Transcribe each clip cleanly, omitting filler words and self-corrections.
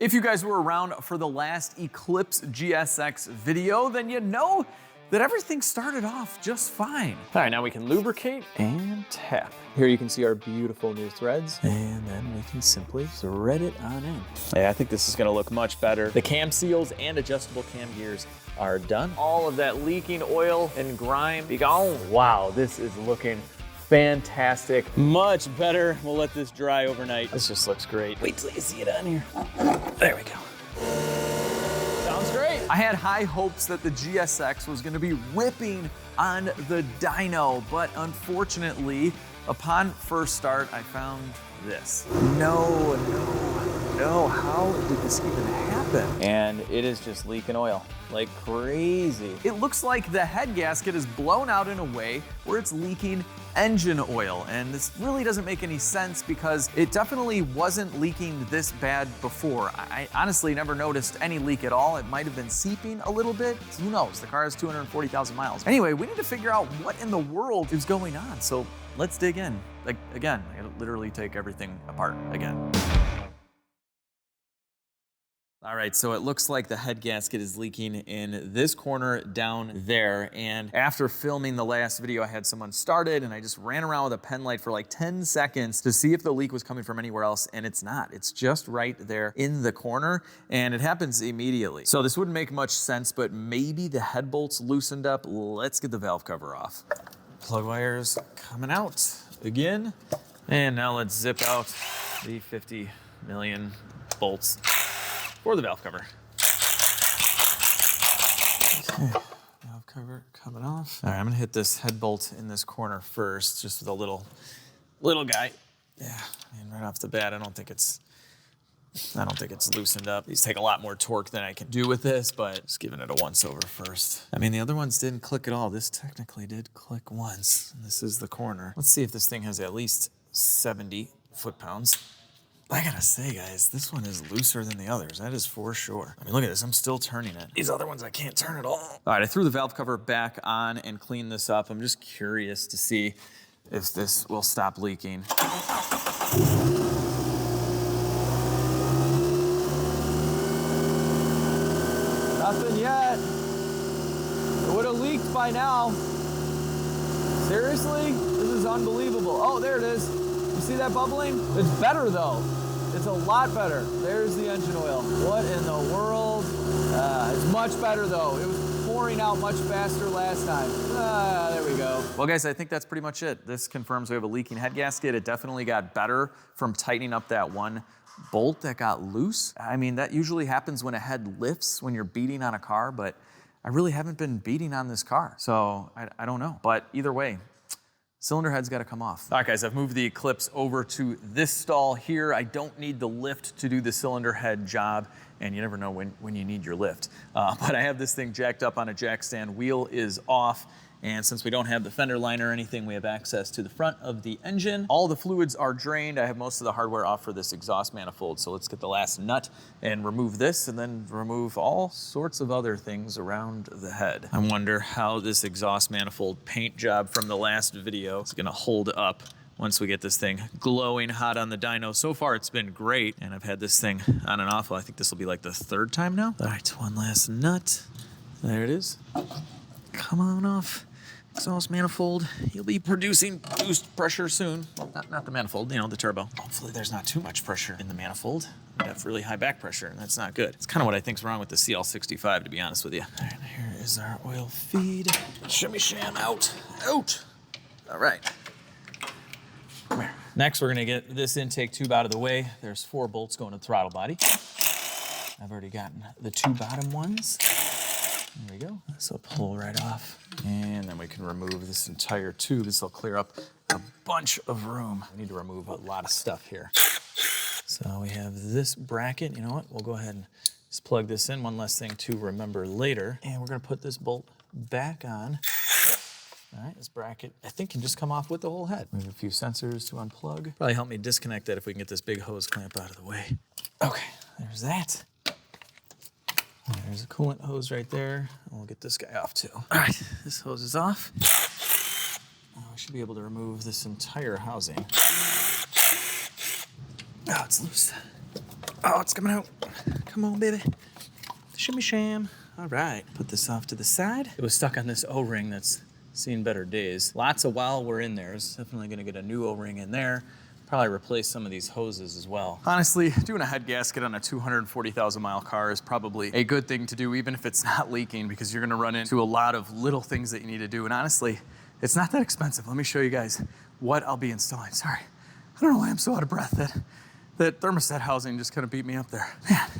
If you guys were around for the last Eclipse GSX video, then you know that everything started off just fine. All right, now we can lubricate and tap. Here you can see our beautiful new threads, and then we can simply thread it on in. Yeah, I think this is gonna look much better. The cam seals and adjustable cam gears are done. All of that leaking oil and grime be gone. Wow, this is looking fantastic. Much better. We'll let this dry overnight. This just looks great. Wait till you see it on here. There we go. Sounds great. I had high hopes that the GSX was gonna be ripping on the dyno, but unfortunately, upon first start, I found this. No, how did this even happen? And it is just leaking oil like crazy. It looks like the head gasket is blown out in a way where it's leaking engine oil, and this really doesn't make any sense because it definitely wasn't leaking this bad before. I honestly never noticed any leak at all. It might have been seeping a little bit. Who knows? The car has 240,000 miles. Anyway, we need to figure out what in the world is going on. So let's dig in. Like, again, I gotta literally take everything apart again. All right, so it looks like the head gasket is leaking in this corner down there. And after filming the last video, I had someone start it and I just ran around with a pen light for like 10 seconds to see if the leak was coming from anywhere else, and it's not. It's just right there in the corner, and it happens immediately. So this wouldn't make much sense, but maybe the head bolt's loosened up. Let's get the valve cover off. Plug wires coming out again. And now let's zip out the 50 million bolts for the valve cover. Okay, valve cover coming off. All right, I'm gonna hit this head bolt in this corner first, just with a little guy. Yeah, and right off the bat, I don't think it's loosened up. These take a lot more torque than I can do with this, but just giving it a once over first. I mean, the other ones didn't click at all. This technically did click once, and this is the corner. Let's see if this thing has at least 70 foot-pounds. I gotta say, guys, this one is looser than the others. That is for sure. I mean, look at this, I'm still turning it. These other ones I can't turn at all. All right, I threw the valve cover back on and cleaned this up. I'm just curious to see if this will stop leaking. Nothing yet. It would have leaked by now. Seriously? This is unbelievable. Oh, there it is. You see that bubbling? It's better though. It's a lot better. There's the engine oil. What in the world? It's much better though. It was pouring out much faster last time. There we go. Well guys, I think that's pretty much it. This confirms we have a leaking head gasket. It definitely got better from tightening up that one bolt that got loose. I mean, that usually happens when a head lifts when you're beating on a car, but I really haven't been beating on this car. So I don't know, but either way, cylinder head's gotta come off. All right guys, I've moved the Eclipse over to this stall here. I don't need the lift to do the cylinder head job, and you never know when you need your lift. But I have this thing jacked up on a jack stand. Wheel is off, and since we don't have the fender liner or anything, we have access to the front of the engine. All the fluids are drained. I have most of the hardware off for this exhaust manifold, so let's get the last nut and remove this, and then remove all sorts of other things around the head. I wonder how this exhaust manifold paint job from the last video is gonna hold up once we get this thing glowing hot on the dyno. So far it's been great, and I've had this thing on and off. I think this will be like the third time now. All right, one last nut. There it is. Come on off. Exhaust manifold. You'll be producing boost pressure soon. Well, not the manifold, you know, the turbo. Hopefully there's not too much pressure in the manifold. We have really high back pressure, and that's not good. It's kind of what I think's wrong with the CL65, to be honest with you. All right, here is our oil feed. Shimmy sham out. Out. All right. Come here. Next, we're gonna get this intake tube out of the way. There's 4 bolts going to the throttle body. I've already gotten the 2 bottom ones. There we go. This will pull right off. And then we can remove this entire tube. This will clear up a bunch of room. We need to remove a lot of stuff here. So we have this bracket. You know what? We'll go ahead and just plug this in. One less thing to remember later. And we're gonna put this bolt back on. All right, this bracket, I think, can just come off with the whole head. We have a few sensors to unplug. Probably help me disconnect that if we can get this big hose clamp out of the way. Okay, there's that. There's a coolant hose right there. We'll get this guy off too. All right, this hose is off. Now we should be able to remove this entire housing. Oh, it's loose. Oh, it's coming out. Come on, baby. Shimmy sham. All right, put this off to the side. It was stuck on this O-ring that's seen better days. Lots of while we're in there. It's definitely gonna get a new O-ring in there. Probably replace some of these hoses as well. Honestly, doing a head gasket on a 240,000 mile car is probably a good thing to do, even if it's not leaking, because you're gonna run into a lot of little things that you need to do. And honestly, it's not that expensive. Let me show you guys what I'll be installing. Sorry, I don't know why I'm so out of breath. That thermostat housing just kind of beat me up there. Man, I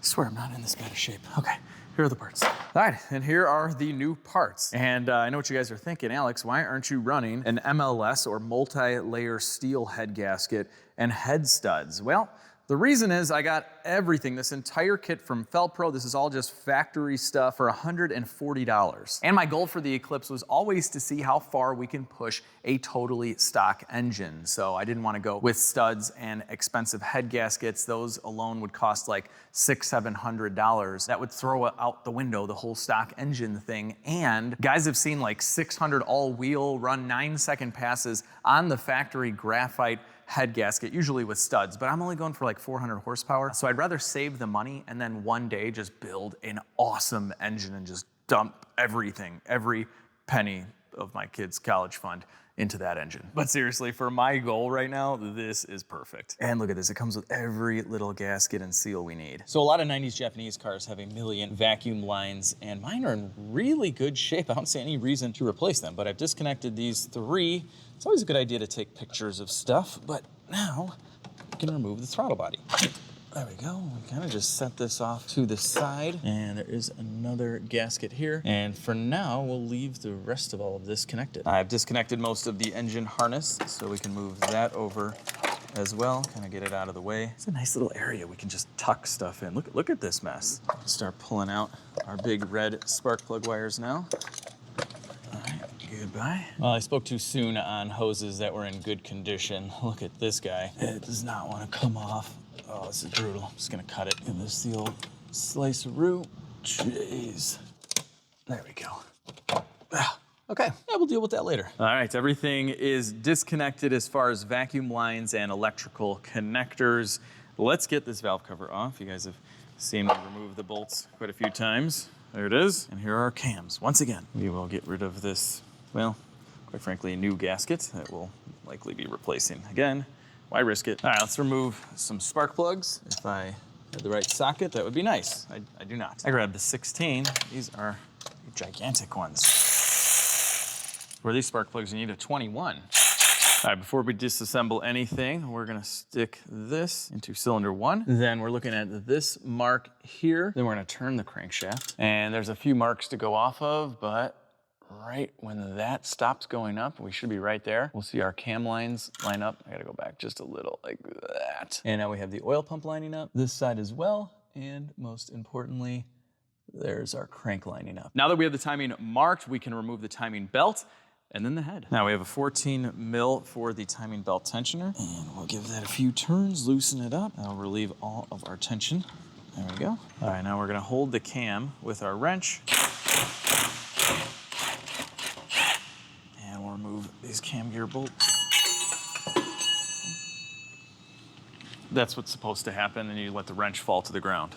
swear I'm not in this bad of shape. Okay. Here are the parts. All right, and here are the new parts. And I know what you guys are thinking, Alex, why aren't you running an MLS or multi-layer steel head gasket and head studs? Well, the reason is I got everything, this entire kit from Felpro. This is all just factory stuff for $140. And my goal for the Eclipse was always to see how far we can push a totally stock engine. So I didn't want to go with studs and expensive head gaskets. Those alone would cost like $600, $700. That would throw out the window the whole stock engine thing. And guys have seen like 600 all-wheel run 9-second passes on the factory graphite head gasket, usually with studs, but I'm only going for like 400 horsepower. So I'd rather save the money and then one day just build an awesome engine and just dump everything, every penny of my kids' college fund into that engine. But seriously, for my goal right now, this is perfect. And look at this, it comes with every little gasket and seal we need. So a lot of 90s Japanese cars have a million vacuum lines, and mine are in really good shape. I don't see any reason to replace them, but I've disconnected these 3. It's always a good idea to take pictures of stuff, but now we can remove the throttle body. There we go. We kind of just set this off to the side, and there is another gasket here. And for now, we'll leave the rest of all of this connected. I've disconnected most of the engine harness, so we can move that over as well, kind of get it out of the way. It's a nice little area we can just tuck stuff in. Look at this mess. Start pulling out our big red spark plug wires now. All right, goodbye. Well, I spoke too soon on hoses that were in good condition. Look at this guy. It does not want to come off. Oh, this is brutal. I'm just gonna cut it in this the old sliceroo. Jeez. There we go. Okay, yeah, we'll deal with that later. All right, everything is disconnected as far as vacuum lines and electrical connectors. Let's get this valve cover off. You guys have seen me remove the bolts quite a few times. There it is. And here are our cams. Once again, we will get rid of this, well, quite frankly, a new gasket that we'll likely be replacing again. Why risk it? All right, let's remove some spark plugs. If I had the right socket, that would be nice. I do not. I grabbed the 16. These are gigantic ones. For these spark plugs, you need a 21. All right, before we disassemble anything, we're gonna stick this into cylinder 1. Then we're looking at this mark here. Then we're gonna turn the crankshaft. And there's a few marks to go off of, but right when that stops going up, we should be right there. We'll see our cam lines line up. I gotta go back just a little like that. And now we have the oil pump lining up, this side as well. And most importantly, there's our crank lining up. Now that we have the timing marked, we can remove the timing belt and then the head. Now we have a 14 mil for the timing belt tensioner. And we'll give that a few turns, loosen it up. That'll relieve all of our tension. There we go. All right, now we're gonna hold the cam with our wrench. Remove these cam gear bolts. That's what's supposed to happen, and you let the wrench fall to the ground.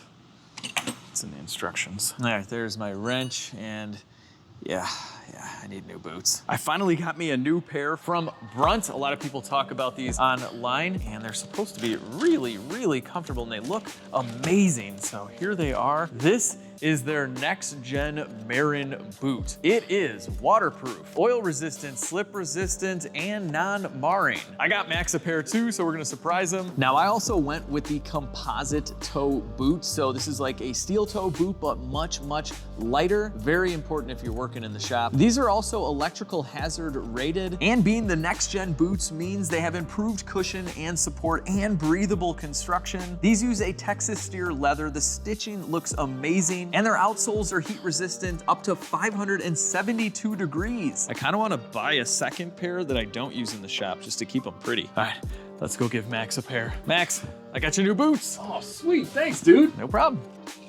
It's in the instructions. All right, there's my wrench, and yeah, I need new boots. I finally got me a new pair from Brunt. A lot of people talk about these online, and they're supposed to be really, really comfortable, and they look amazing. So here they are. This is their next gen Marin boot. It is waterproof, oil resistant, slip resistant, and non-marring. I got Max a pair too, so we're gonna surprise them. Now I also went with the composite toe boot. So this is like a steel toe boot, but much, much lighter. Very important if you're working in the shop. These are also electrical hazard rated, and being the next gen boots means they have improved cushion and support and breathable construction. These use a Texas steer leather. The stitching looks amazing, and their outsoles are heat resistant up to 572 degrees. I kind of want to buy a second pair that I don't use in the shop just to keep them pretty. All right, let's go give Max a pair. Max, I got your new boots. Oh, sweet, thanks, dude. No problem.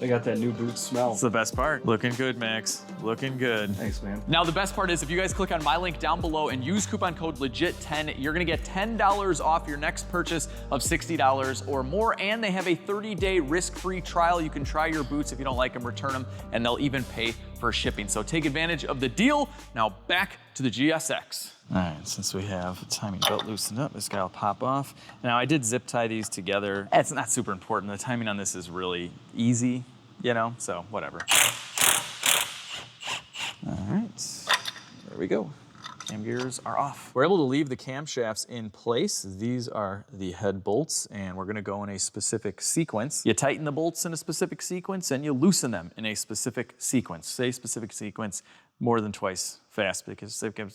They got that new boot smell. That's the best part. Looking good, Max. Looking good. Thanks, man. Now, the best part is if you guys click on my link down below and use coupon code LEGIT10, you're gonna get $10 off your next purchase of $60 or more, and they have a 30-day risk-free trial. You can try your boots. If you don't like them, return them, and they'll even pay for shipping. So take advantage of the deal. Now back to the GSX. All right, since we have the timing belt loosened up, this guy will pop off. Now, I did zip tie these together. It's not super important. The timing on this is really easy, you know, so whatever. All right, there we go. Cam gears are off. We're able to leave the camshafts in place. These are the head bolts, and we're gonna go in a specific sequence. You tighten the bolts in a specific sequence, and you loosen them in a specific sequence. Say specific sequence more than twice fast, because I can't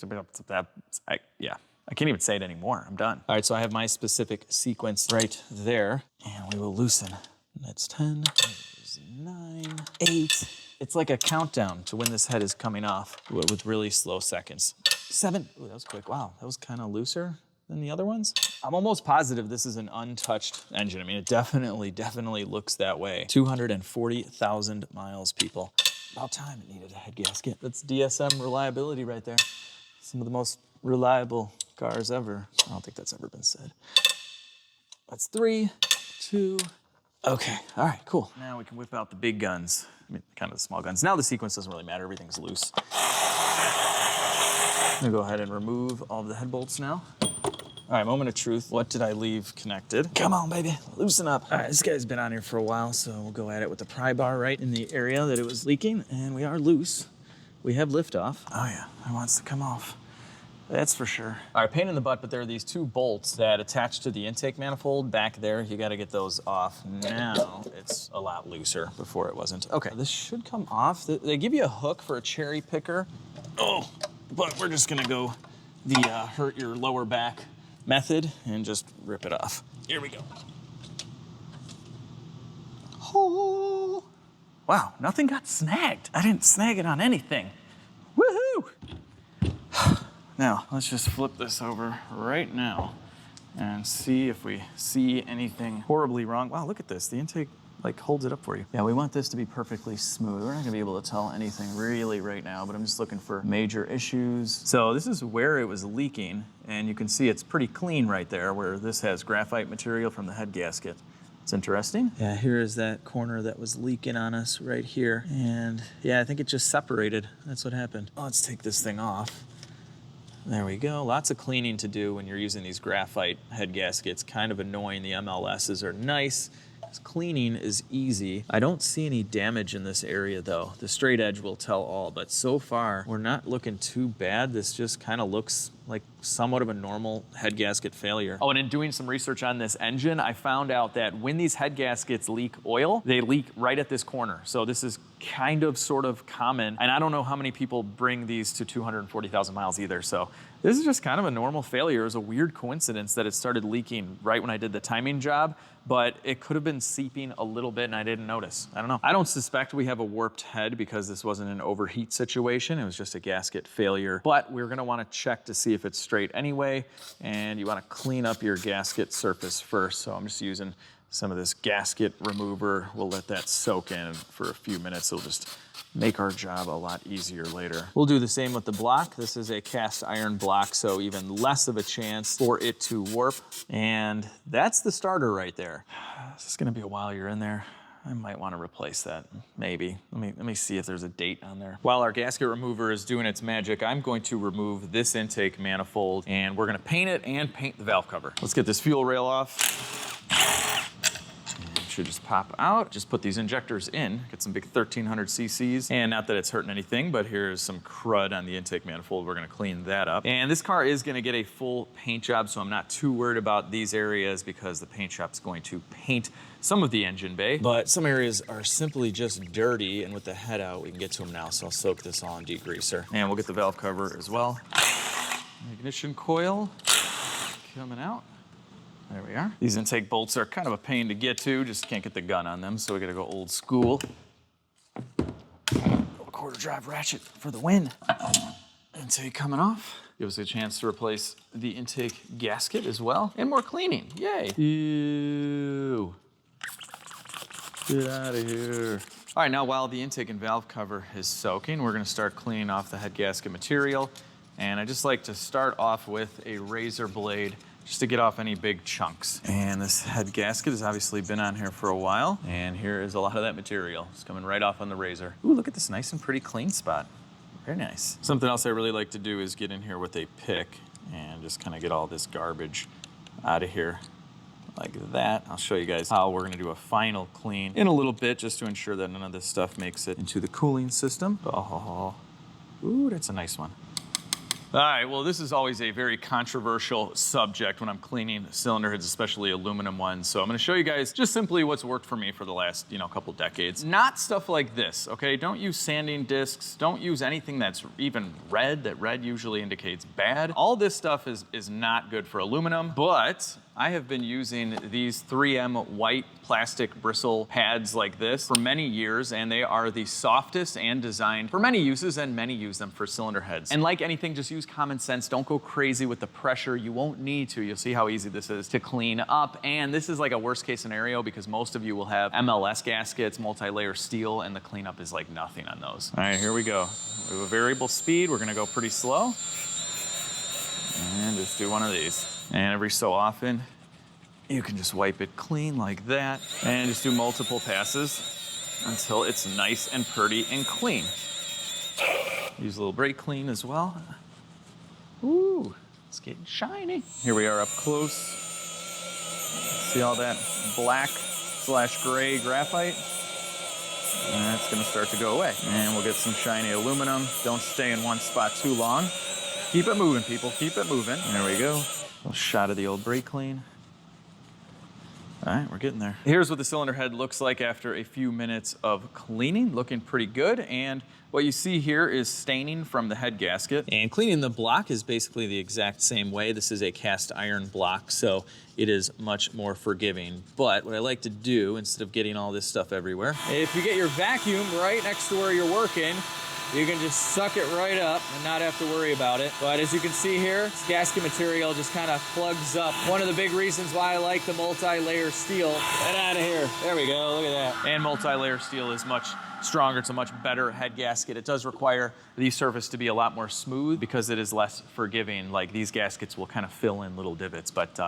even say it anymore. I'm done. All right, so I have my specific sequence right there, and we will loosen. That's 10, there's 9, 8. It's like a countdown to when this head is coming off with really slow seconds. 7, ooh, that was quick. Wow, that was kind of looser than the other ones. I'm almost positive this is an untouched engine. I mean, it definitely looks that way. 240,000 miles, people. About time it needed a head gasket. That's DSM reliability right there. Some of the most reliable cars ever. I don't think that's ever been said. That's 3, 2, okay, all right, cool. Now we can whip out the big guns. I mean, kind of the small guns. Now the sequence doesn't really matter, everything's loose. I'm gonna go ahead and remove all of the head bolts now. All right, moment of truth. What did I leave connected? Come on, baby, loosen up. All right, this guy's been on here for a while, so we'll go at it with the pry bar right in the area that it was leaking, and we are loose. We have liftoff. Oh yeah, it wants to come off. That's for sure. All right, pain in the butt, but there are these 2 bolts that attach to the intake manifold back there. You gotta get those off. Now it's a lot looser. Before it wasn't. Okay, this should come off. They give you a hook for a cherry picker. Oh, but we're just gonna go the hurt your lower back method and just rip it off. Here we go. Oh, wow, nothing got snagged. I didn't snag it on anything. Woohoo! Now, let's just flip this over right now and see if we see anything horribly wrong. Wow, look at this. The intake like holds it up for you. Yeah, we want this to be perfectly smooth. We're not gonna be able to tell anything really right now, but I'm just looking for major issues. So this is where it was leaking, and you can see it's pretty clean right there where this has graphite material from the head gasket. It's interesting. Yeah, here is that corner that was leaking on us right here. And yeah, I think it just separated. That's what happened. Let's take this thing off. There we go. Lots of cleaning to do when you're using these graphite head gaskets. Kind of annoying. The MLSs are nice. Cleaning is easy. I don't see any damage in this area though. The straight edge will tell all, but so far we're not looking too bad. This just kind of looks like somewhat of a normal head gasket failure. Oh, and in doing some research on this engine, I found out that when these head gaskets leak oil, they leak right at this corner. So this is kind of sort of common. And I don't know how many people bring these to 240,000 miles either. So this is just kind of a normal failure. It was a weird coincidence that it started leaking right when I did the timing job, but it could have been seeping a little bit and I didn't notice. I don't know. I don't suspect we have a warped head because this wasn't an overheat situation. It was just a gasket failure, but we're gonna wanna check to see if it's straight anyway, and you wanna clean up your gasket surface first. So I'm just using some of this gasket remover. We'll let that soak in for a few minutes. It'll just make our job a lot easier later. We'll do the same with the block. This is a cast iron block, so even less of a chance for it to warp. And that's the starter right there. This is gonna be a while you're in there. I might want to replace that, maybe. Let me see if there's a date on there. While our gasket remover is doing its magic, I'm going to remove this intake manifold, and we're gonna paint it and paint the valve cover. Let's get this fuel rail off. Should just pop out. Just put these injectors in, get some big 1300 cc's. And not that it's hurting anything, but here's some crud on the intake manifold. We're gonna clean that up. And this car is gonna get a full paint job, so I'm not too worried about these areas because the paint shop's going to paint some of the engine bay. But some areas are simply just dirty, and with the head out, we can get to them now, so I'll soak this all in degreaser. And we'll get the valve cover as well. Ignition coil coming out. There we are. These intake bolts are kind of a pain to get to, just can't get the gun on them, so we gotta go old school. A quarter drive ratchet for the win. Intake coming off. Give us a chance to replace the intake gasket as well. And more cleaning, yay. Ew. Get out of here. All right, now while the intake and valve cover is soaking, we're gonna start cleaning off the head gasket material. And I just like to start off with a razor blade just to get off any big chunks. And this head gasket has obviously been on here for a while. And here is a lot of that material. It's coming right off on the razor. Ooh, look at this nice and pretty clean spot. Very nice. Something else I really like to do is get in here with a pick and just kind of get all this garbage out of here like that. I'll show you guys how we're gonna do a final clean in a little bit just to ensure that none of this stuff makes it into the cooling system. Oh, ooh, that's a nice one. All right, well, this is always a very controversial subject when I'm cleaning cylinder heads, especially aluminum ones. So I'm gonna show you guys just simply what's worked for me for the last, couple decades. Not stuff like this, okay? Don't use sanding discs. Don't use anything that's even red. That red usually indicates bad. All this stuff is not good for aluminum, but I have been using these 3M white plastic bristle pads like this for many years, and they are the softest and designed for many uses, and many use them for cylinder heads. And like anything, just use common sense. Don't go crazy with the pressure. You won't need to. You'll see how easy this is to clean up. And this is like a worst case scenario because most of you will have MLS gaskets, multi-layer steel, and the cleanup is like nothing on those. All right, here we go. We have a variable speed. We're gonna go pretty slow. And just do one of these. And every so often, you can just wipe it clean like that and just do multiple passes until it's nice and pretty and clean. Use a little brake clean as well. Ooh, it's getting shiny. Here we are up close. See all that black/gray graphite? And that's gonna start to go away. And we'll get some shiny aluminum. Don't stay in one spot too long. Keep it moving, people, keep it moving. There we go. A little shot of the old brake clean. All right, we're getting there. Here's what the cylinder head looks like after a few minutes of cleaning, looking pretty good. And what you see here is staining from the head gasket. And cleaning the block is basically the exact same way. This is a cast iron block, so it is much more forgiving. But what I like to do, instead of getting all this stuff everywhere, if you get your vacuum right next to where you're working, you can just suck it right up and not have to worry about it. But as you can see here, this gasket material just kind of plugs up. One of the big reasons why I like the multi-layer steel. Get out of here. There we go, look at that. And multi-layer steel is much stronger. It's a much better head gasket. It does require the surface to be a lot more smooth because it is less forgiving. Like these gaskets will kind of fill in little divots, but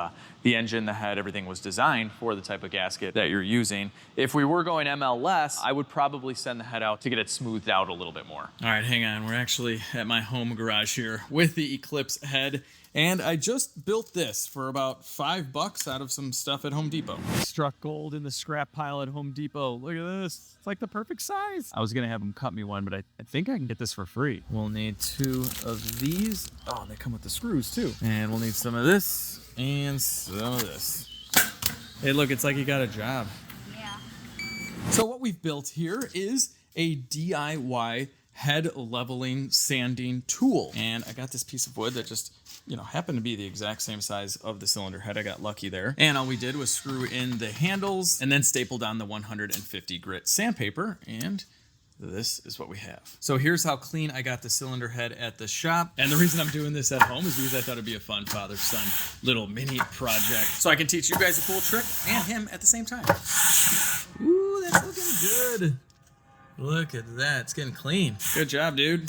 the engine, the head, everything was designed for the type of gasket that you're using. If we were going MLS, I would probably send the head out to get it smoothed out a little bit more. All right, hang on. We're actually at my home garage here with the Eclipse head. And I just built this for about $5 out of some stuff at Home Depot. Struck gold in the scrap pile at Home Depot. Look at this. It's like the perfect size. I was gonna have them cut me one, but I think I can get this for free. We'll need 2 of these. Oh, they come with the screws too. And we'll need some of this and some of this. Hey, look, it's like you got a job. Yeah. So what we've built here is a DIY head leveling sanding tool. And I got this piece of wood that just happened to be the exact same size of the cylinder head. I got lucky there. And all we did was screw in the handles and then stapled on the 150 grit sandpaper, and this is what we have. So here's how clean I got the cylinder head at the shop. And the reason I'm doing this at home is because I thought it'd be a fun father-son little mini project. So I can teach you guys a cool trick and him at the same time. Ooh, that's looking good. Look at that, it's getting clean. Good job, dude.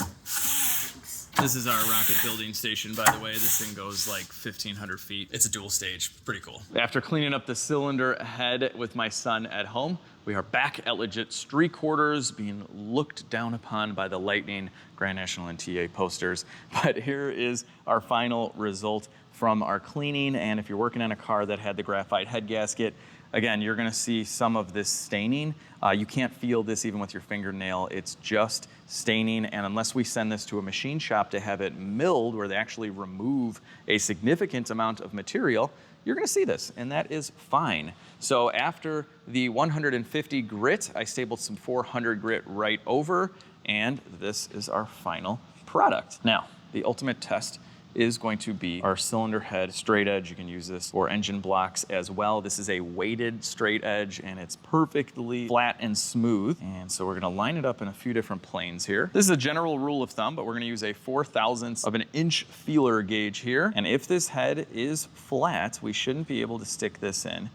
This is our rocket building station, by the way. This thing goes like 1,500 feet. It's a dual stage, pretty cool. After cleaning up the cylinder head with my son at home, we are back at legit street quarters, being looked down upon by the Lightning, Grand National, and TA posters. But here is our final result from our cleaning. And if you're working on a car that had the graphite head gasket, again, you're gonna see some of this staining. You can't feel this even with your fingernail. It's just staining, and unless we send this to a machine shop to have it milled, where they actually remove a significant amount of material, you're gonna see this, and that is fine. So after the 150 grit, I stapled some 400 grit right over, and this is our final product. Now, the ultimate test is going to be our cylinder head straight edge. You can use this for engine blocks as well. This is a weighted straight edge, and it's perfectly flat and smooth. And so we're gonna line it up in a few different planes here. This is a general rule of thumb, but we're gonna use a 4/1000 of an inch feeler gauge here. And if this head is flat, we shouldn't be able to stick this in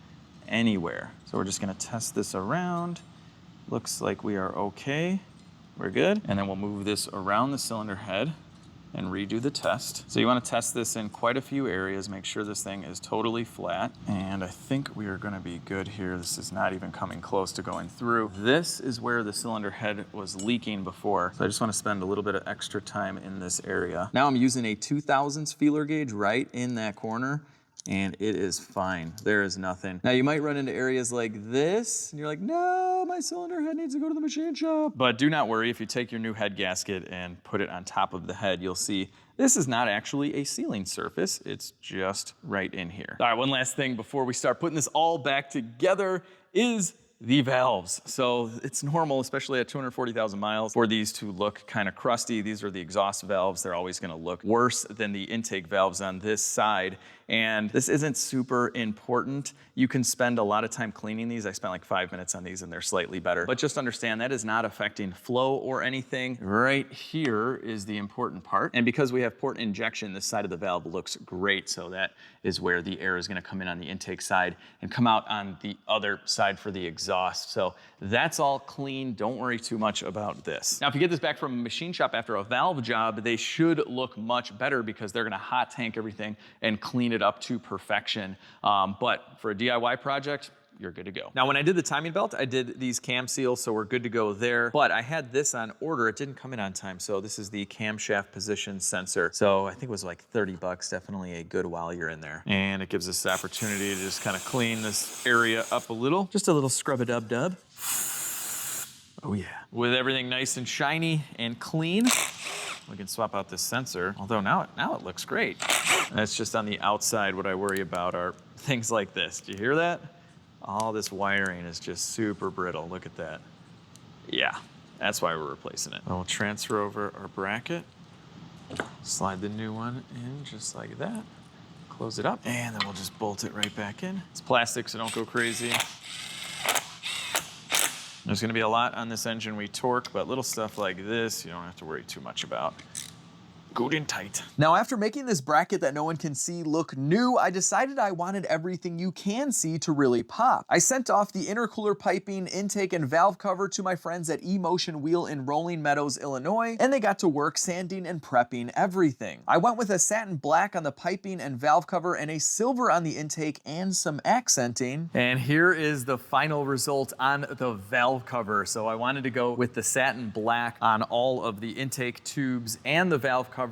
anywhere. So we're just gonna test this around. Looks like we are okay. We're good. And then we'll move this around the cylinder head and redo the test. So you want to test this in quite a few areas, make sure this thing is totally flat. And I think we are going to be good here. This is not even coming close to going through. This is where the cylinder head was leaking before. So I just want to spend a little bit of extra time in this area. Now I'm using a 2000s feeler gauge right in that corner, and it is fine. There is nothing. Now you might run into areas like this, and you're like, no, my cylinder head needs to go to the machine shop. But do not worry, if you take your new head gasket and put it on top of the head, you'll see this is not actually a sealing surface, it's just right in here. All right, one last thing before we start putting this all back together is the valves. So it's normal, especially at 240,000 miles, for these to look kind of crusty. These are the exhaust valves. They're always gonna look worse than the intake valves on this side. And this isn't super important. You can spend a lot of time cleaning these. I spent like 5 minutes on these and they're slightly better. But just understand that is not affecting flow or anything. Right here is the important part. And because we have port injection, this side of the valve looks great. So that is where the air is gonna come in on the intake side and come out on the other side for the exhaust. So that's all clean. Don't worry too much about this. Now, if you get this back from a machine shop after a valve job, they should look much better because they're gonna hot tank everything and clean it up to perfection. But for a DIY project, you're good to go. Now, when I did the timing belt, I did these cam seals, so we're good to go there. But I had this on order. It didn't come in on time. So this is the camshaft position sensor. So I think it was like 30 bucks, definitely a good while you're in there. And it gives us the opportunity to just kind of clean this area up a little. Just a little scrub-a-dub-dub. Oh yeah. With everything nice and shiny and clean, we can swap out this sensor. Although now it looks great. That's just on the outside. What I worry about are things like this. Do you hear that? All this wiring is just super brittle. Look at that. Yeah, that's why we're replacing it. We'll transfer over our bracket, slide the new one in just like that, close it up, and then we'll just bolt it right back in. It's plastic, so don't go crazy. There's gonna be a lot on this engine we torque, but little stuff like this, you don't have to worry too much about. Good and tight. Now, after making this bracket that no one can see look new, I decided I wanted everything you can see to really pop. I sent off the intercooler piping, intake, and valve cover to my friends at E-Motion Wheel in Rolling Meadows, Illinois, and they got to work sanding and prepping everything. I went with a satin black on the piping and valve cover and a silver on the intake and some accenting. And here is the final result on the valve cover. So I wanted to go with the satin black on all of the intake tubes and the valve cover,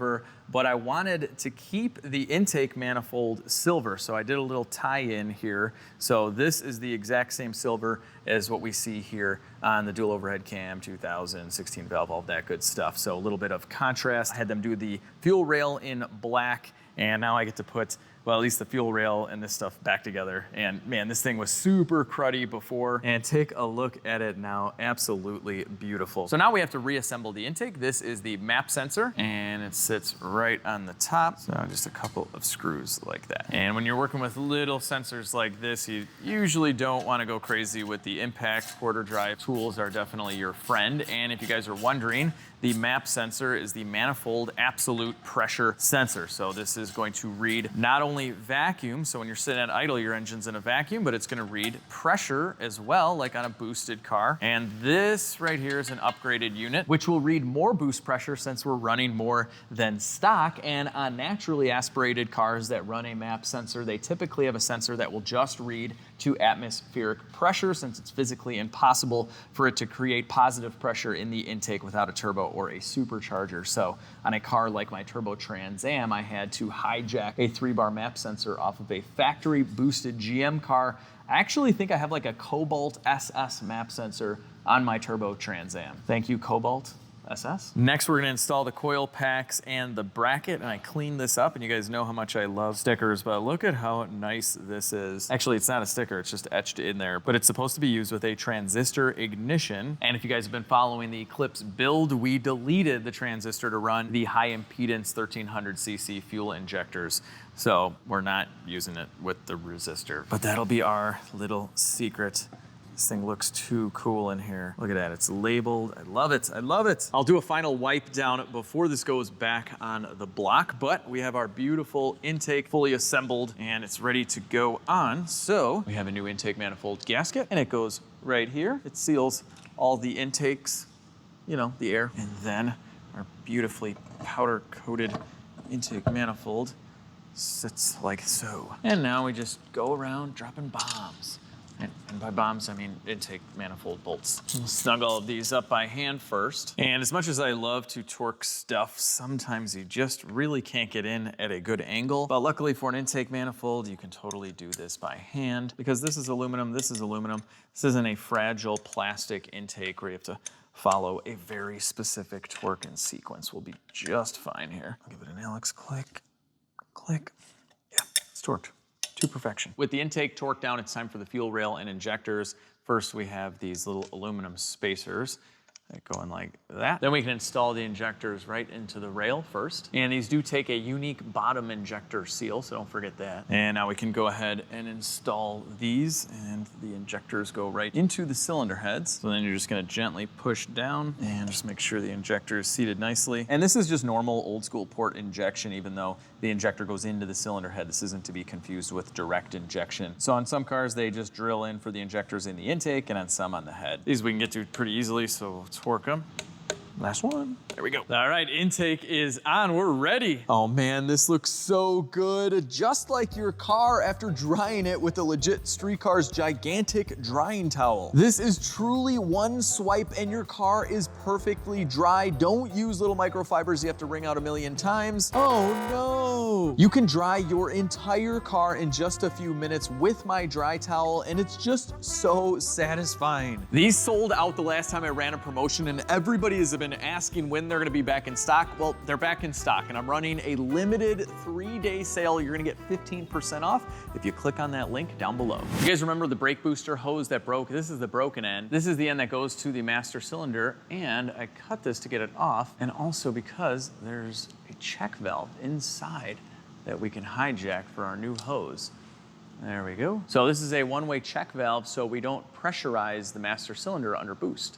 but I wanted to keep the intake manifold silver. So I did a little tie-in here. So this is the exact same silver as what we see here on the dual overhead cam, 2016 valve, all that good stuff. So a little bit of contrast. I had them do the fuel rail in black, and now I get to put, well, at least the fuel rail and this stuff back together. And man, this thing was super cruddy before, and take a look at it now. Absolutely beautiful. So now we have to reassemble the intake. This is the map sensor, and it sits right on the top. So just a couple of screws like that. And when you're working with little sensors like this, you usually don't want to go crazy with the impact. Quarter drive tools are definitely your friend. And if you guys are wondering, the map sensor is the manifold absolute pressure sensor. So this is going to read not only vacuum, so when you're sitting at idle, your engine's in a vacuum, but it's gonna read pressure as well, like on a boosted car. And this right here is an upgraded unit, which will read more boost pressure since we're running more than stock. And on naturally aspirated cars that run a map sensor, they typically have a sensor that will just read to atmospheric pressure, since it's physically impossible for it to create positive pressure in the intake without a turbo or a supercharger. So on a car like my Turbo Trans Am, I had to hijack a 3-bar map sensor off of a factory boosted GM car. I actually think I have like a Cobalt SS map sensor on my Turbo Trans Am. Thank you, Cobalt SS. Next, we're gonna install the coil packs and the bracket, and I cleaned this up, and you guys know how much I love stickers, but look at how nice this is. Actually, it's not a sticker, it's just etched in there, but it's supposed to be used with a transistor ignition. And if you guys have been following the Eclipse build, we deleted the transistor to run the high impedance 1300cc fuel injectors. So we're not using it with the resistor, but that'll be our little secret This thing looks too cool in here. Look at that, it's labeled. I love it, I love it. I'll do a final wipe down before this goes back on the block, but we have our beautiful intake fully assembled and it's ready to go on. So we have a new intake manifold gasket and it goes right here. It seals all the intakes, you know, the air. And then our beautifully powder coated intake manifold sits like so. And now we just go around dropping bombs. And by bombs, I mean intake manifold bolts. We'll snug all of these up by hand first. And as much as I love to torque stuff, sometimes you just really can't get in at a good angle. But luckily for an intake manifold, you can totally do this by hand because this is aluminum, this is aluminum. This isn't a fragile plastic intake where you have to follow a very specific torque and sequence. We'll be just fine here. I'll give it an Alex click, click. Yeah, it's torqued to perfection. With the intake torqued down, it's time for the fuel rail and injectors. First, we have these little aluminum spacers that go in like that. Then we can install the injectors right into the rail first. And these do take a unique bottom injector seal, so don't forget that. And now we can go ahead and install these, and the injectors go right into the cylinder heads. So then you're just gonna gently push down and just make sure the injector is seated nicely. And this is just normal old school port injection, even though the injector goes into the cylinder head. This isn't to be confused with direct injection. So on some cars, they just drill in for the injectors in the intake and on some on the head. These we can get to pretty easily, so we'll torque them. Last one. There we go. All right, intake is on. We're ready. Oh man, this looks so good. Just like your car after drying it with a legit Street Car's gigantic drying towel. This is truly one swipe and your car is perfectly dry. Don't use little microfibers you have to wring out a million times. Oh no. You can dry your entire car in just a few minutes with my dry towel and it's just so satisfying. These sold out the last time I ran a promotion and everybody has been asking when they're gonna be back in stock. Well, they're back in stock and I'm running a limited 3-day sale. You're gonna get 15% off if you click on that link down below. You guys remember the brake booster hose that broke? This is the broken end. This is the end that goes to the master cylinder, and I cut this to get it off, and also because there's a check valve inside that we can hijack for our new hose. There we go. So this is a one-way check valve so we don't pressurize the master cylinder under boost.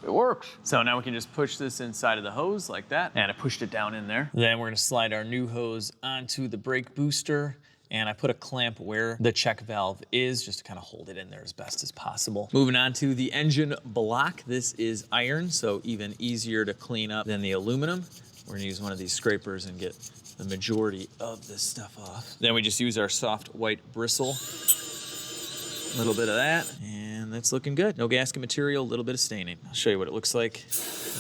It works. So now we can just push this inside of the hose like that, and I pushed it down in there. Then we're gonna slide our new hose onto the brake booster, and I put a clamp where the check valve is just to kind of hold it in there as best as possible. Moving on to the engine block. This is iron, so even easier to clean up than the aluminum. We're gonna use one of these scrapers and get the majority of this stuff off. Then we just use our soft white bristle. A little bit of that, and that's looking good. No gasket material, a little bit of staining. I'll show you what it looks like.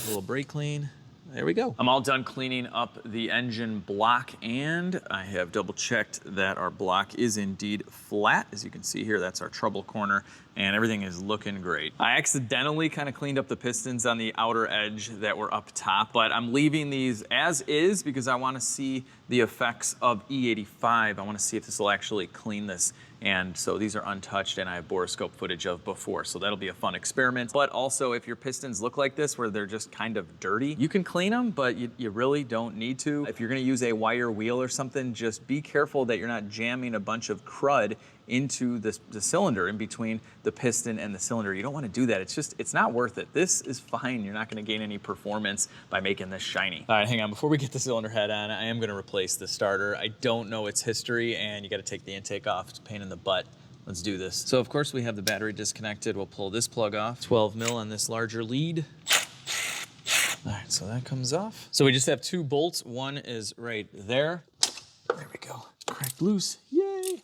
A little brake clean. There we go. I'm all done cleaning up the engine block, and I have double checked that our block is indeed flat. As you can see here, that's our trouble corner, and everything is looking great. I accidentally kind of cleaned up the pistons on the outer edge that were up top, but I'm leaving these as is because I want to see the effects of E85. I want to see if this will actually clean this. And so these are untouched, and I have borescope footage of before, so that'll be a fun experiment. But also, if your pistons look like this, where they're just kind of dirty, you can clean them, but you really don't need to. If you're gonna use a wire wheel or something, just be careful that you're not jamming a bunch of crud into the cylinder in between the piston and the cylinder. You don't want to do that. It's not worth it. This is fine. You're not going to gain any performance by making this shiny. All right, hang on. Before we get the cylinder head on, I am going to replace the starter. I don't know its history, and you got to take the intake off. It's a pain in the butt. Let's do this. So of course we have the battery disconnected. We'll pull this plug off. 12 mil on this larger lead. All right, so that comes off. So we just have 2 bolts. One is right there. There we go. Cracked loose. Yay!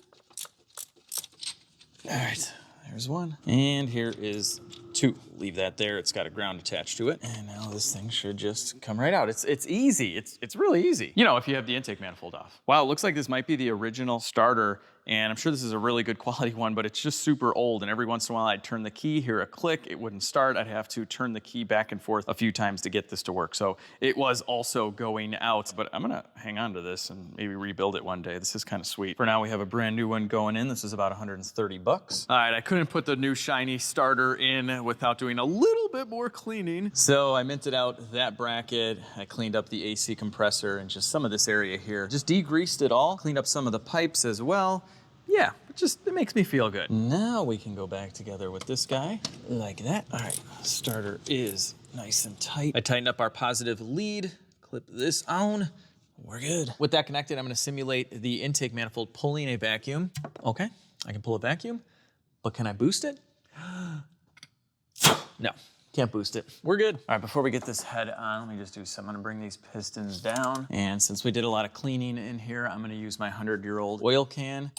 All right, there's one. And here is 2. Leave that there. It's got a ground attached to it. And now this thing should just come right out. It's easy. It's really easy. You know, if you have the intake manifold off. Wow, it looks like this might be the original starter. And I'm sure this is a really good quality one, but it's just super old. And every once in a while I'd turn the key, hear a click, it wouldn't start. I'd have to turn the key back and forth a few times to get this to work. So it was also going out, but I'm gonna hang on to this and maybe rebuild it one day. This is kind of sweet. For now, we have a brand new one going in. This is about 130 bucks. All right, I couldn't put the new shiny starter in without doing a little bit more cleaning. So I minted out that bracket. I cleaned up the AC compressor and just some of this area here. Just degreased it all, cleaned up some of the pipes as well. yeah, it makes me feel good. Now we can go back together with this guy like that. All right, starter is nice and tight. I tightened up our positive lead, clip this on. We're good. With that connected, I'm gonna simulate the intake manifold pulling a vacuum. Okay, I can pull a vacuum, but can I boost it? No, can't boost it. We're good. All right, before we get this head on, let me just do something. I'm gonna bring these pistons down. And since we did a lot of cleaning in here, I'm gonna use my 100-year-old oil can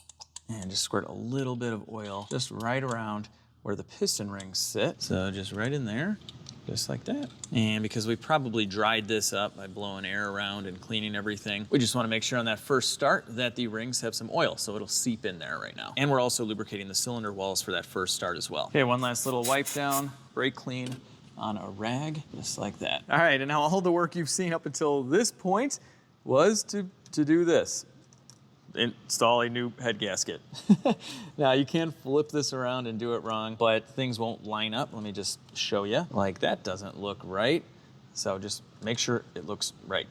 and just squirt a little bit of oil just right around where the piston rings sit. So just right in there, just like that. And because we probably dried this up by blowing air around and cleaning everything, we just wanna make sure on that first start that the rings have some oil, so it'll seep in there right now. And we're also lubricating the cylinder walls for that first start as well. Okay, one last little wipe down, brake clean on a rag, just like that. All right, and now all the work you've seen up until this point was to do this. Install a new head gasket. Now you can flip this around and do it wrong, but things won't line up. Let me just show you. Like that doesn't look right. So just make sure it looks right,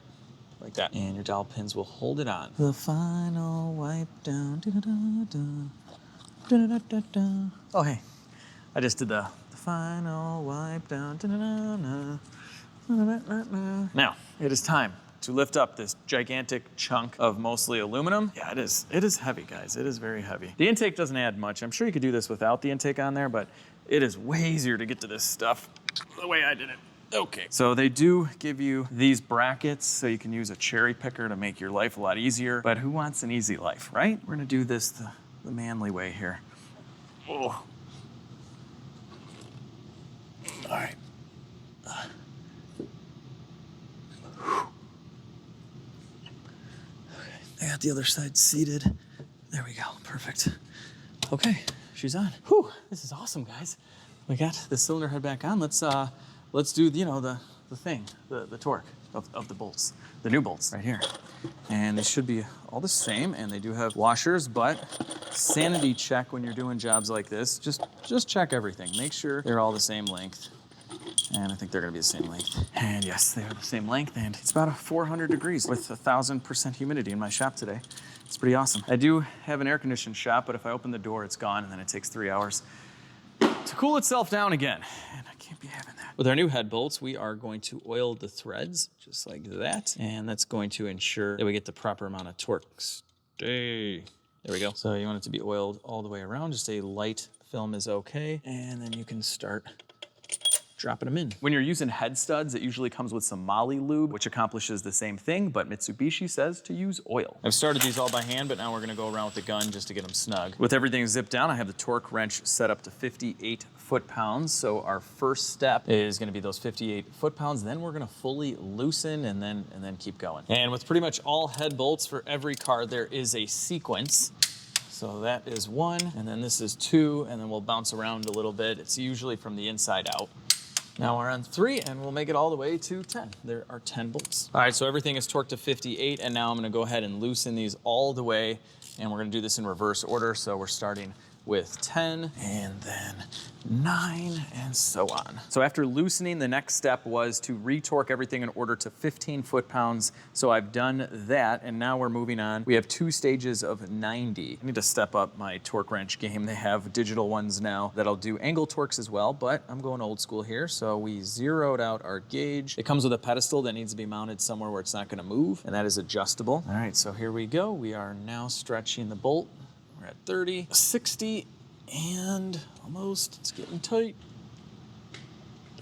like that. And your dowel pins will hold it on. The final wipe down. Oh, hey, I just did the final wipe down. Now, it is time to lift up this gigantic chunk of mostly aluminum. Yeah, it is heavy, guys. It is very heavy. The intake doesn't add much. I'm sure you could do this without the intake on there, but it is way easier to get to this stuff the way I did it. Okay, so they do give you these brackets so you can use a cherry picker to make your life a lot easier, but who wants an easy life, right? We're gonna do this the manly way here. Oh. All right. I got the other side seated. There we go, perfect. Okay, she's on. Whew, this is awesome, guys. We got the cylinder head back on. Let's do, the thing, the torque of the bolts, the new bolts right here. And they should be all the same, and they do have washers, but sanity check when you're doing jobs like this, just check everything. Make sure they're all the same length. And I think they're gonna be the same length. And yes, they are the same length, and it's about 400 degrees with 1,000% humidity in my shop today. It's pretty awesome. I do have an air-conditioned shop, but if I open the door, it's gone, and then it takes 3 hours to cool itself down again. And I can't be having that. With our new head bolts, we are going to oil the threads, just like that. And that's going to ensure that we get the proper amount of torque. Stay. There we go. So you want it to be oiled all the way around. Just a light film is okay. And then you can start dropping them in. When you're using head studs, it usually comes with some moly lube, which accomplishes the same thing, but Mitsubishi says to use oil. I've started these all by hand, but now we're gonna go around with the gun just to get them snug. With everything zipped down, I have the torque wrench set up to 58 foot-pounds. So our first step is gonna be those 58 foot-pounds. Then we're gonna fully loosen and then keep going. And with pretty much all head bolts for every car, there is a sequence. So that is 1, and then this is 2, and then we'll bounce around a little bit. It's usually from the inside out. Now we're on 3, and we'll make it all the way to 10. There are 10 bolts. All right, so everything is torqued to 58, and now I'm gonna go ahead and loosen these all the way, and we're gonna do this in reverse order. So we're starting with 10, and then 9, and so on. So after loosening, the next step was to retorque everything in order to 15 foot-pounds. So I've done that, and now we're moving on. We have 2 stages of 90. I need to step up my torque wrench game. They have digital ones now that'll do angle torques as well, but I'm going old school here. So we zeroed out our gauge. It comes with a pedestal that needs to be mounted somewhere where it's not gonna move, and that is adjustable. All right, so here we go. We are now stretching the bolt. We're at 30, 60, and almost, it's getting tight.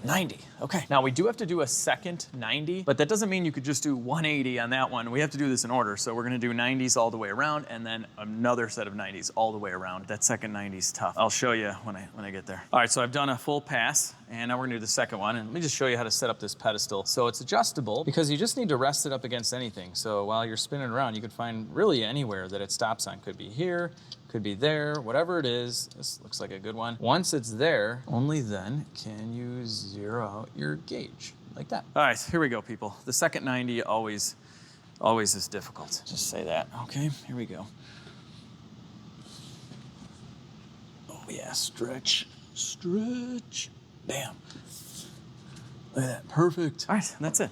90, okay. Now we do have to do a second 90, but that doesn't mean you could just do 180 on that one. We have to do this in order. So we're gonna do 90s all the way around, and then another set of 90s all the way around. That second 90 is tough. I'll show you when I get there. All right, so I've done a full pass, and now we're gonna do the second one. And let me just show you how to set up this pedestal. So it's adjustable because you just need to rest it up against anything. So while you're spinning around, you can find really anywhere that it stops on. Could be here, could be there, whatever it is. This looks like a good one. Once it's there, only then can you zero out your gauge, like that. All right, here we go, people. The second 90 always is difficult. Just say that, okay? Here we go. Oh yeah, stretch, stretch. Bam. Look at that, perfect. All right, and that's it.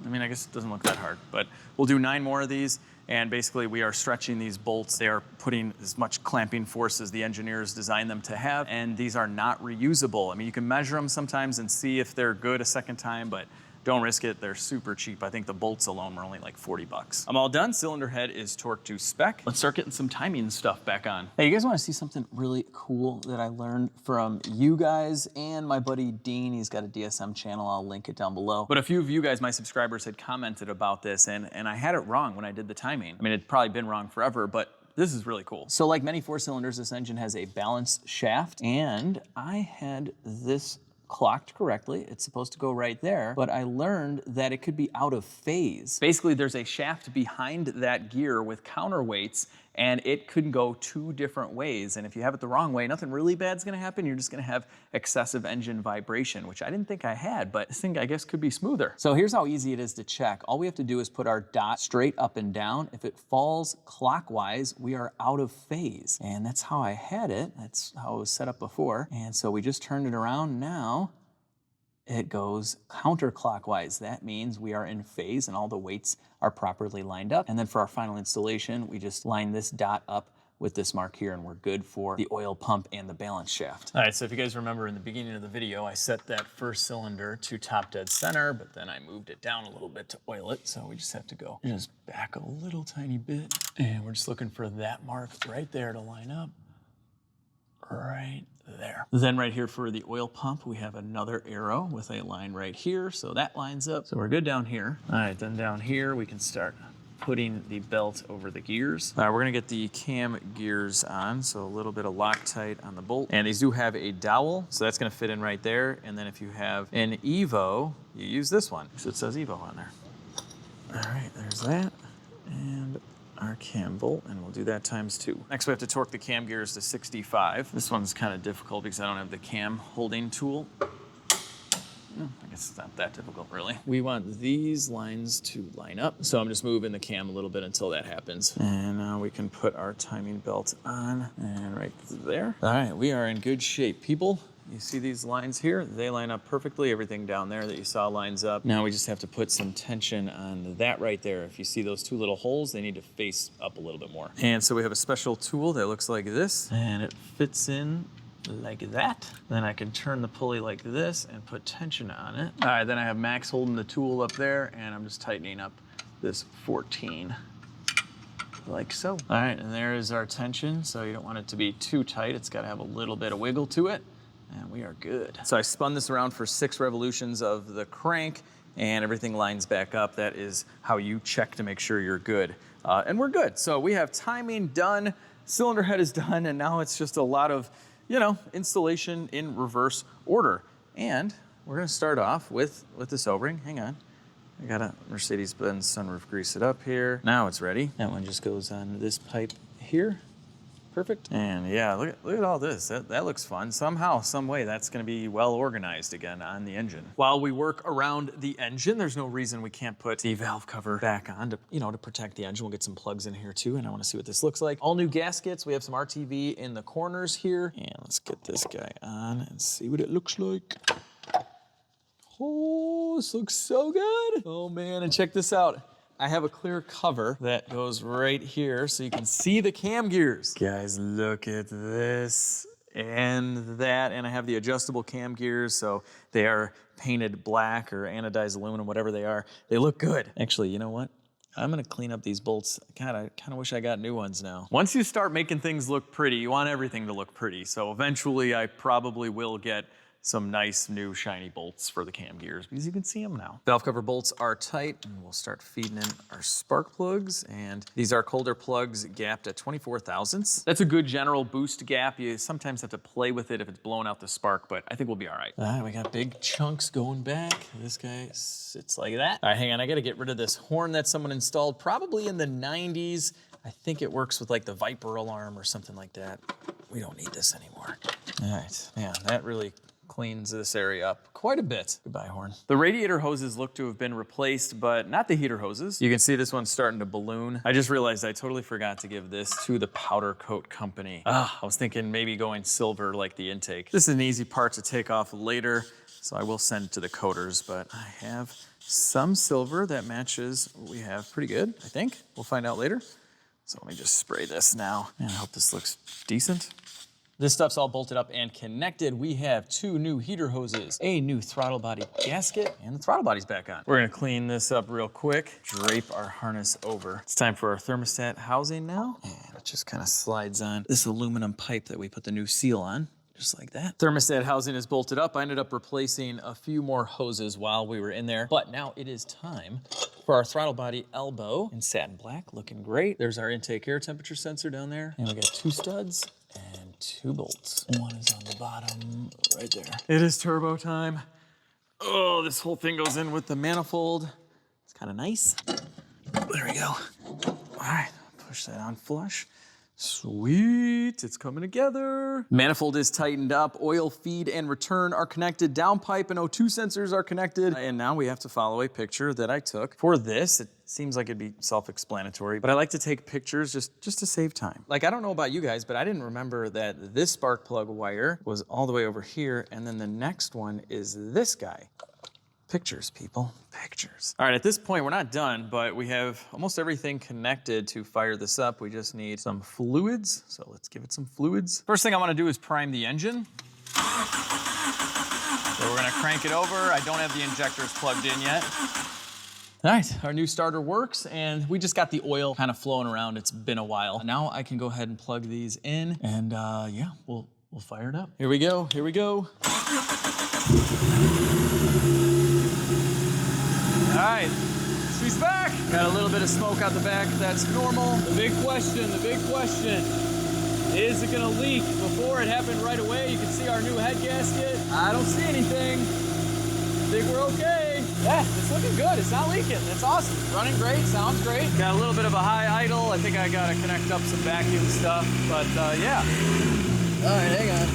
I mean, I guess it doesn't look that hard, but we'll do 9 more of these, And basically we are stretching these bolts. They are putting as much clamping force as the engineers designed them to have. And these are not reusable. I mean, you can measure them sometimes and see if they're good a second time, but don't risk it, they're super cheap. I think the bolts alone were only like 40 bucks. I'm all done, cylinder head is torqued to spec. Let's start getting some timing stuff back on. Hey, you guys wanna see something really cool that I learned from you guys and my buddy Dean? He's got a DSM channel, I'll link it down below. But a few of you guys, my subscribers, had commented about this and I had it wrong when I did the timing. I mean, it'd probably been wrong forever, but this is really cool. So like many 4-cylinders, this engine has a balanced shaft, and I had this clocked correctly. It's supposed to go right there, but I learned that it could be out of phase. Basically, there's a shaft behind that gear with counterweights, and it could go 2 different ways. And if you have it the wrong way, nothing really bad's gonna happen. You're just gonna have excessive engine vibration, which I didn't think I had, but this thing I guess could be smoother. So here's how easy it is to check. All we have to do is put our dot straight up and down. If it falls clockwise, we are out of phase. And that's how I had it. That's how it was set up before. And so we just turned it around. Now it goes counterclockwise. That means we are in phase and all the weights are properly lined up. And then for our final installation, we just line this dot up with this mark here and we're good for the oil pump and the balance shaft. All right, so if you guys remember in the beginning of the video, I set that first cylinder to top dead center, but then I moved it down a little bit to oil it. So we just have to go just back a little tiny bit. And we're just looking for that mark right there to line up. Right there. Then right here for the oil pump, we have another arrow with a line right here. So that lines up. So we're good down here. All right, then down here, we can start putting the belt over the gears. All right, we're gonna get the cam gears on. So a little bit of Loctite on the bolt. And these do have a dowel, so that's gonna fit in right there. And then if you have an Evo, you use this one. So it says Evo on there. All right, there's that. And our cam bolt, and we'll do that times 2. Next, we have to torque the cam gears to 65. This one's kind of difficult because I don't have the cam holding tool. I guess it's not that difficult, really. We want these lines to line up. So I'm just moving the cam a little bit until that happens. And now we can put our timing belt on and right there. All right, we are in good shape, people. You see these lines here? They line up perfectly. Everything down there that you saw lines up. Now we just have to put some tension on that right there. If you see those 2 little holes, they need to face up a little bit more. And so we have a special tool that looks like this, and it fits in like that. Then I can turn the pulley like this and put tension on it. All right, then I have Max holding the tool up there, and I'm just tightening up this 14. Like so. All right, and there is our tension. So you don't want it to be too tight. It's got to have a little bit of wiggle to it. And we are good. So I spun this around for 6 revolutions of the crank and everything lines back up. That is how you check to make sure you're good. And we're good. So we have timing done, cylinder head is done, and now it's just a lot of, you know, installation in reverse order. And we're gonna start off with this O-ring. Hang on. I got a Mercedes-Benz sunroof grease it up here. Now it's ready. That one just goes on this pipe here. Perfect. And yeah, look at all this. That looks fun. Somehow, some way, that's gonna be well organized again on the engine. While we work around the engine, there's no reason we can't put the valve cover back on to, you know, to protect the engine. We'll get some plugs in here too, and I wanna see what this looks like. All new gaskets. We have some RTV in the corners here. And let's get this guy on and see what it looks like. Oh, this looks so good. Oh man, and check this out. I have a clear cover that goes right here so you can see the cam gears. Guys, look at this and that. And I have the adjustable cam gears, so they are painted black or anodized aluminum, whatever they are. They look good. Actually, you know what? I'm gonna clean up these bolts. God, I kind of wish I got new ones now. Once you start making things look pretty, you want everything to look pretty. So eventually I probably will get some nice new shiny bolts for the cam gears because you can see them now. Valve cover bolts are tight, and we'll start feeding in our spark plugs. And these are Colder plugs gapped at 24 thousandths. That's a good general boost gap. You sometimes have to play with it if it's blowing out the spark, but I think we'll be all right. All right, we got big chunks going back. This guy sits like that. All right, hang on, I gotta get rid of this horn that someone installed probably in the 90s. I think it works with like the Viper alarm or something like that. We don't need this anymore. All right, man, that really cleans this area up quite a bit. Goodbye, horn. The radiator hoses look to have been replaced, but not the heater hoses. You can see this one's starting to balloon. I just realized I totally forgot to give this to the powder coat company. I was thinking maybe going silver like the intake. This is an easy part to take off later. So I will send it to the coaters, but I have some silver that matches what we have pretty good, I think. We'll find out later. So let me just spray this now. And I hope this looks decent. This stuff's all bolted up and connected. We have 2 new heater hoses, a new throttle body gasket, and the throttle body's back on. We're gonna clean this up real quick, drape our harness over. It's time for our thermostat housing now. And it just kind of slides on this aluminum pipe that we put the new seal on. Just like that. Thermostat housing is bolted up. I ended up replacing a few more hoses while we were in there, but now it is time for our throttle body elbow in satin black, looking great. There's our intake air temperature sensor down there, and we got 2 studs and 2 bolts. One is on the bottom right there. It is turbo time. Oh, this whole thing goes in with the manifold. It's kind of nice. There we go. All right, push that on flush. Sweet, it's coming together. Manifold is tightened up. Oil feed and return are connected. Downpipe and O2 sensors are connected. And now we have to follow a picture that I took. For this, it seems like it'd be self-explanatory, but I like to take pictures just to save time. Like, I don't know about you guys, but I didn't remember that this spark plug wire was all the way over here, and then the next one is this guy. Pictures, people, pictures. All right, at this point, we're not done, but we have almost everything connected to fire this up. We just need some fluids, so let's give it some fluids. First thing I want to do is prime the engine. So we're going to crank it over. I don't have the injectors plugged in yet. All right, our new starter works, and we just got the oil kind of flowing around. It's been a while. Now I can go ahead and plug these in, and yeah, we'll fire it up. Here we go, here we go. All right, she's back. Got a little bit of smoke out the back. That's normal. The big question, is it gonna leak? Before it happened right away. You can see our new head gasket. I don't see anything. I think we're okay. Yeah, it's looking good. It's not leaking. It's awesome. Running great, sounds great. Got a little bit of a high idle. I think I gotta connect up some vacuum stuff, but yeah. All right, hang on.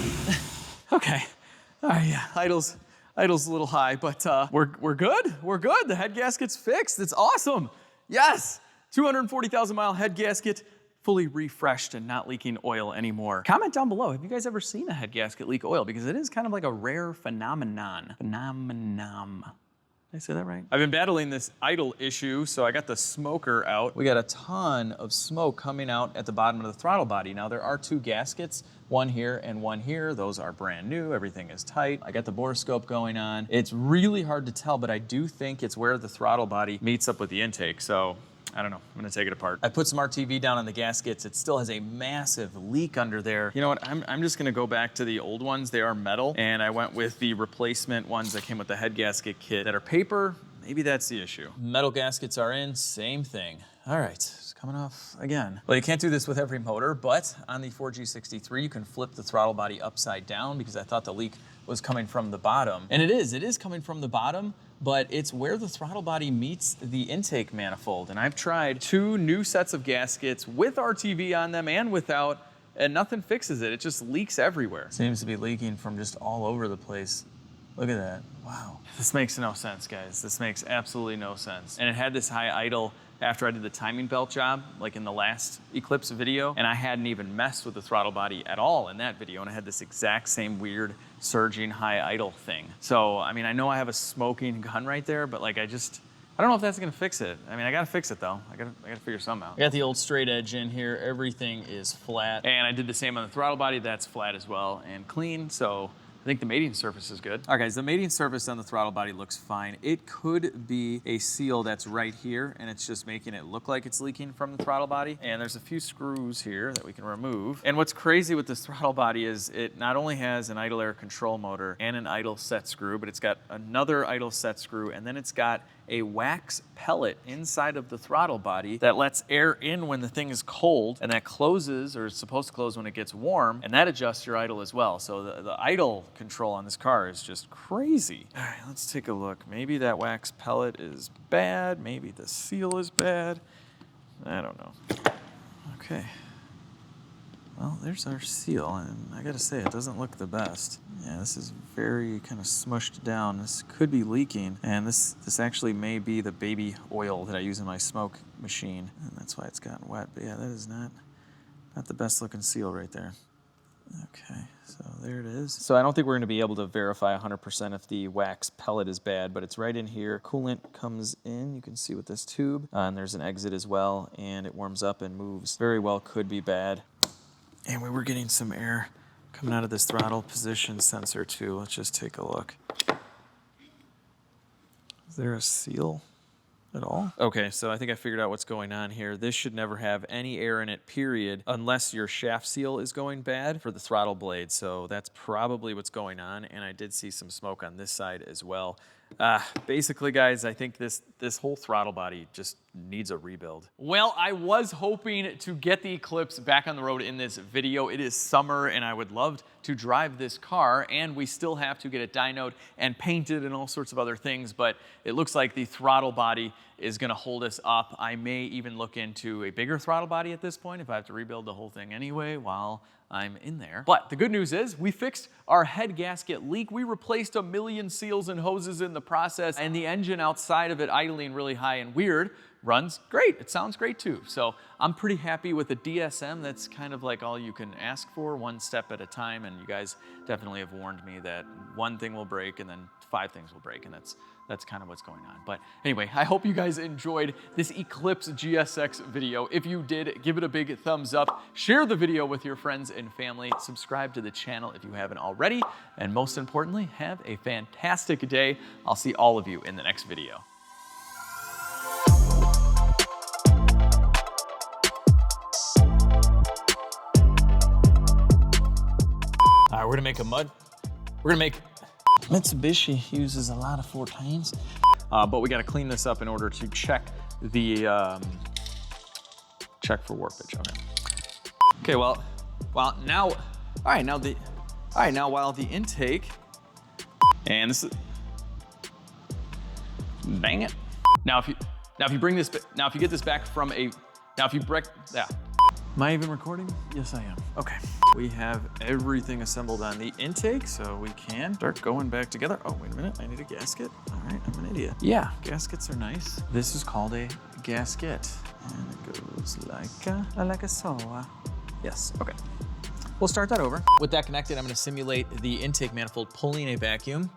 Okay. All right, yeah, idle's a little high, but we're good. We're good. The head gasket's fixed. It's awesome. Yes, 240,000 mile head gasket, fully refreshed and not leaking oil anymore. Comment down below, have you guys ever seen a head gasket leak oil? Because it is kind of like a rare phenomenon. Did I say that right? I've been battling this idle issue, so I got the smoker out. We got a ton of smoke coming out at the bottom of the throttle body. Now there are 2 gaskets, one here and one here. Those are brand new, everything is tight. I got the borescope going on. It's really hard to tell, but I do think it's where the throttle body meets up with the intake, so I don't know, I'm gonna take it apart. I put some RTV down on the gaskets. It still has a massive leak under there. You know what, I'm just gonna go back to the old ones. They are metal, and I went with the replacement ones that came with the head gasket kit that are paper. Maybe that's the issue. Metal gaskets are in, same thing. All right, it's coming off again. Well, you can't do this with every motor, but on the 4G63, you can flip the throttle body upside down because I thought the leak was coming from the bottom. And it is coming from the bottom, but it's where the throttle body meets the intake manifold. And I've tried 2 new sets of gaskets with RTV on them and without, and nothing fixes it. It just leaks everywhere. Seems to be leaking from just all over the place. Look at that, wow. This makes no sense, guys. This makes absolutely no sense. And it had this high idle after I did the timing belt job, like in the last Eclipse video, and I hadn't even messed with the throttle body at all in that video, and I had this exact same weird surging high idle thing. So, I mean, I know I have a smoking gun right there, but like I don't know if that's gonna fix it. I mean, I gotta fix it though. I gotta figure something out. I got the old straight edge in here. Everything is flat. And I did the same on the throttle body. That's flat as well and clean, so I think the mating surface is good. All right, guys, the mating surface on the throttle body looks fine. It could be a seal that's right here, and it's just making it look like it's leaking from the throttle body. And there's a few screws here that we can remove. And what's crazy with this throttle body is it not only has an idle air control motor and an idle set screw, but it's got another idle set screw, and then it's got a wax pellet inside of the throttle body that lets air in when the thing is cold, and that closes, or is supposed to close when it gets warm, and that adjusts your idle as well. So the idle control on this car is just crazy. All right, let's take a look. Maybe that wax pellet is bad. Maybe the seal is bad. I don't know. Okay. Well, there's our seal, and I gotta say, it doesn't look the best. Yeah, this is very kind of smushed down. This could be leaking, and this actually may be the baby oil that I use in my smoke machine, and that's why it's gotten wet. But yeah, that is not the best looking seal right there. Okay, so there it is. So I don't think we're gonna be able to verify 100% if the wax pellet is bad, but it's right in here. Coolant comes in, you can see with this tube, and there's an exit as well, and it warms up and moves. Very well could be bad. And we were getting some air coming out of this throttle position sensor too. Let's just take a look. Is there a seal at all? Okay, so I think I figured out what's going on here. This should never have any air in it, period, unless your shaft seal is going bad for the throttle blade. So that's probably what's going on. And I did see some smoke on this side as well. Basically, guys, I think this whole throttle body just needs a rebuild. Well, I was hoping to get the Eclipse back on the road in this video. It is summer and I would love to drive this car, and we still have to get it dynoed and painted and all sorts of other things, but it looks like the throttle body is gonna hold us up. I may even look into a bigger throttle body at this point if I have to rebuild the whole thing anyway while I'm in there. But the good news is we fixed our head gasket leak. We replaced 1 million seals and hoses in the process, and the engine outside of it idling really high and weird runs great. It sounds great too. So I'm pretty happy with the DSM. That's kind of like all you can ask for, one step at a time. And you guys definitely have warned me that one thing will break and then 5 things will break, and that's kind of what's going on. But anyway, I hope you guys enjoyed this Eclipse GSX video. If you did, give it a big thumbs up, share the video with your friends and family, subscribe to the channel if you haven't already, and most importantly, have a fantastic day. I'll see all of you in the next video. All right, we're gonna make Mitsubishi uses a lot of 14s. but we got to clean this up in order to check the check for warpage. Okay, well now, while the intake, and this is, dang it. Now if you bring this, now if you get this back from a, now if you break, yeah. Am I even recording? Yes, I am. Okay. We have everything assembled on the intake, so we can start going back together. Oh, wait a minute, I need a gasket. All right, I'm an idiot. Yeah, gaskets are nice. This is called a gasket, and it goes like a saw. Yes, okay. We'll start that over. With that connected, I'm going to simulate the intake manifold pulling a vacuum.